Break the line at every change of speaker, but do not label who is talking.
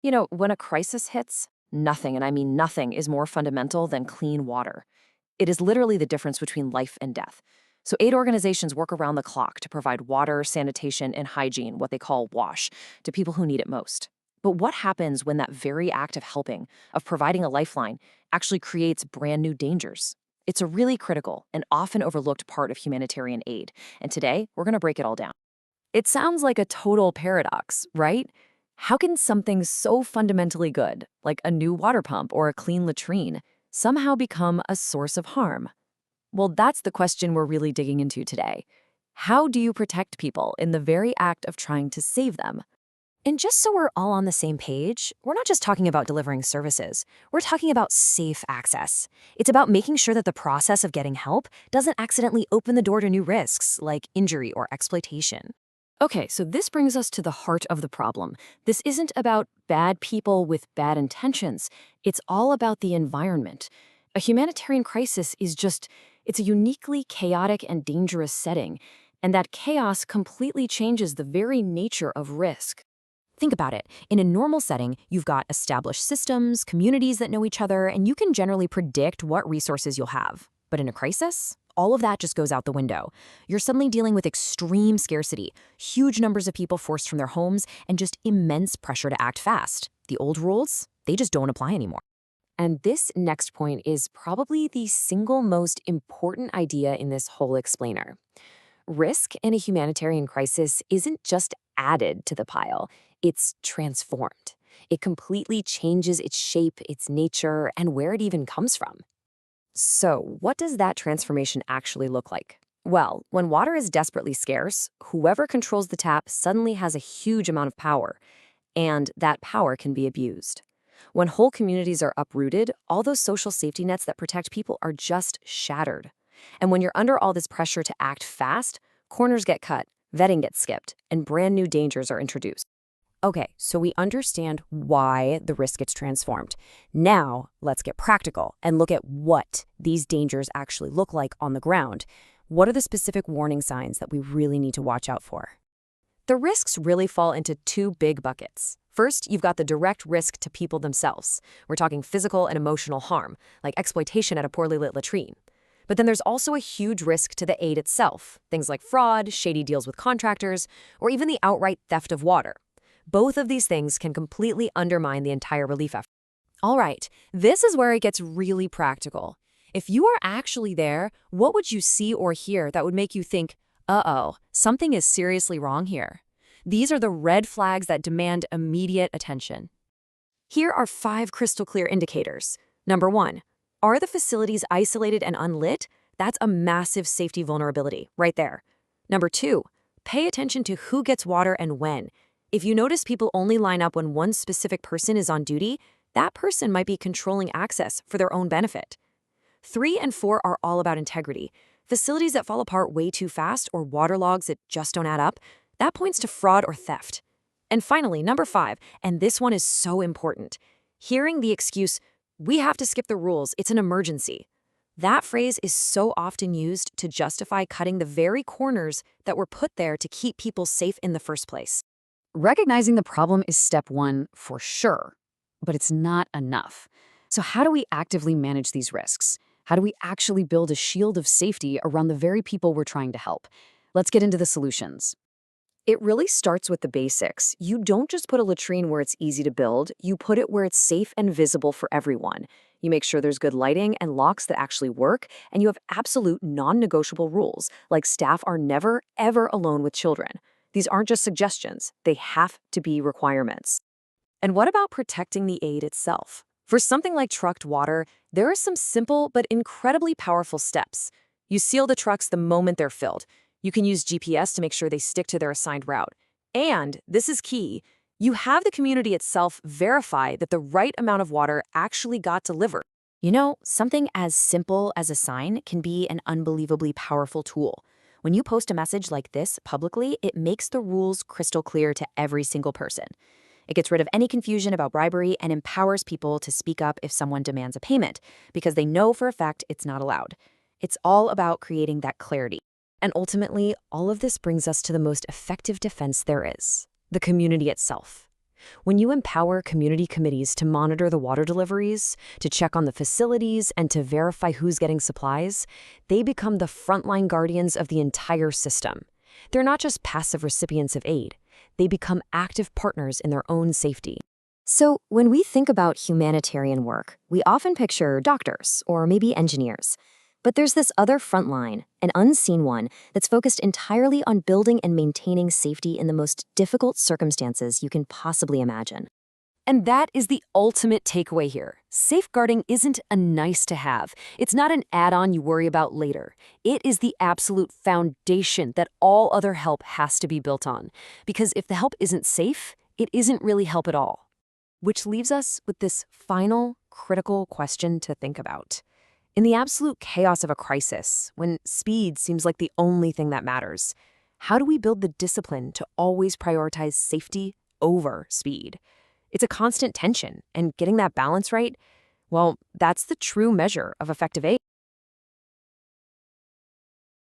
When a crisis hits, nothing, and I mean nothing, is more fundamental than clean water. It is literally the difference between life and death. So aid organizations work around the clock to provide water, sanitation, and hygiene, what they call WASH, to people who need it most. But what happens when that very act of helping, of providing a lifeline, actually creates brand new dangers? It's a really critical and often overlooked part of humanitarian aid, and today we're going to break it all down. It sounds like a total paradox, right? How can something so fundamentally good, like a new water pump or a clean latrine, somehow become a source of harm? Well, that's the question we're really digging into today. How do you protect people in the very act of trying to save them?
And just so we're all on the same page, we're not just talking about delivering services. We're talking about safe access. It's about making sure that the process of getting help doesn't accidentally open the door to new risks, like injury or exploitation.
Okay, so this brings us to the heart of the problem. This isn't about bad people with bad intentions. It's all about the environment. A humanitarian crisis it's a uniquely chaotic and dangerous setting, and that chaos completely changes the very nature of risk.
Think about it. In a normal setting, you've got established systems, communities that know each other, and you can generally predict what resources you'll have. But in a crisis, all of that just goes out the window. You're suddenly dealing with extreme scarcity, huge numbers of people forced from their homes, and just immense pressure to act fast. The old rules, they just don't apply anymore.
And this next point is probably the single most important idea in this whole explainer. Risk in a humanitarian crisis isn't just added to the pile, it's transformed. It completely changes its shape, its nature, and where it even comes from. So, what does that transformation actually look like? Well, when water is desperately scarce, whoever controls the tap suddenly has a huge amount of power, and that power can be abused. When whole communities are uprooted, all those social safety nets that protect people are just shattered. And when you're under all this pressure to act fast, corners get cut, vetting gets skipped, and brand new dangers are introduced.
Okay, so we understand why the risk gets transformed. Now, let's get practical and look at what these dangers actually look like on the ground. What are the specific warning signs that we really need to watch out for?
The risks really fall into two big buckets. First, you've got the direct risk to people themselves. We're talking physical and emotional harm, like exploitation at a poorly lit latrine. But then there's also a huge risk to the aid itself, things like fraud, shady deals with contractors, or even the outright theft of water. Both of these things can completely undermine the entire relief effort. All right, this is where it gets really practical. If you are actually there, what would you see or hear that would make you think, uh-oh, something is seriously wrong here? These are the red flags that demand immediate attention. Here are 5 crystal clear indicators. Number 1, are the facilities isolated and unlit? That's a massive safety vulnerability right there. Number 2, pay attention to who gets water and when. If you notice people only line up when one specific person is on duty, that person might be controlling access for their own benefit. 3 and 4 are all about integrity. Facilities that fall apart way too fast or waterlogs that just don't add up, that points to fraud or theft. And finally, number 5, and this one is so important, hearing the excuse, "We have to skip the rules, it's an emergency." That phrase is so often used to justify cutting the very corners that were put there to keep people safe in the first place.
Recognizing the problem is step 1 for sure, but it's not enough. So how do we actively manage these risks? How do we actually build a shield of safety around the very people we're trying to help? Let's get into the solutions.
It really starts with the basics. You don't just put a latrine where it's easy to build, you put it where it's safe and visible for everyone. You make sure there's good lighting and locks that actually work, and you have absolute non-negotiable rules, like staff are never, ever alone with children. These aren't just suggestions, they have to be requirements. And what about protecting the aid itself? For something like trucked water, there are some simple but incredibly powerful steps. You seal the trucks the moment they're filled. You can use GPS to make sure they stick to their assigned route. And, this is key, you have the community itself verify that the right amount of water actually got delivered.
Something as simple as a sign can be an unbelievably powerful tool. When you post a message like this publicly, it makes the rules crystal clear to every single person. It gets rid of any confusion about bribery and empowers people to speak up if someone demands a payment, because they know for a fact it's not allowed. It's all about creating that clarity. And ultimately, all of this brings us to the most effective defense there is, the community itself.
When you empower community committees to monitor the water deliveries, to check on the facilities, and to verify who's getting supplies, they become the frontline guardians of the entire system. They're not just passive recipients of aid. They become active partners in their own safety.
So, when we think about humanitarian work, we often picture doctors or maybe engineers. But there's this other front line, an unseen one, that's focused entirely on building and maintaining safety in the most difficult circumstances you can possibly imagine.
And that is the ultimate takeaway here. Safeguarding isn't a nice to have. It's not an add-on you worry about later. It is the absolute foundation that all other help has to be built on. Because if the help isn't safe, it isn't really help at all. Which leaves us with this final, critical question to think about. In the absolute chaos of a crisis, when speed seems like the only thing that matters, how do we build the discipline to always prioritize safety over speed? It's a constant tension, and getting that balance right, well, that's the true measure of effective aid.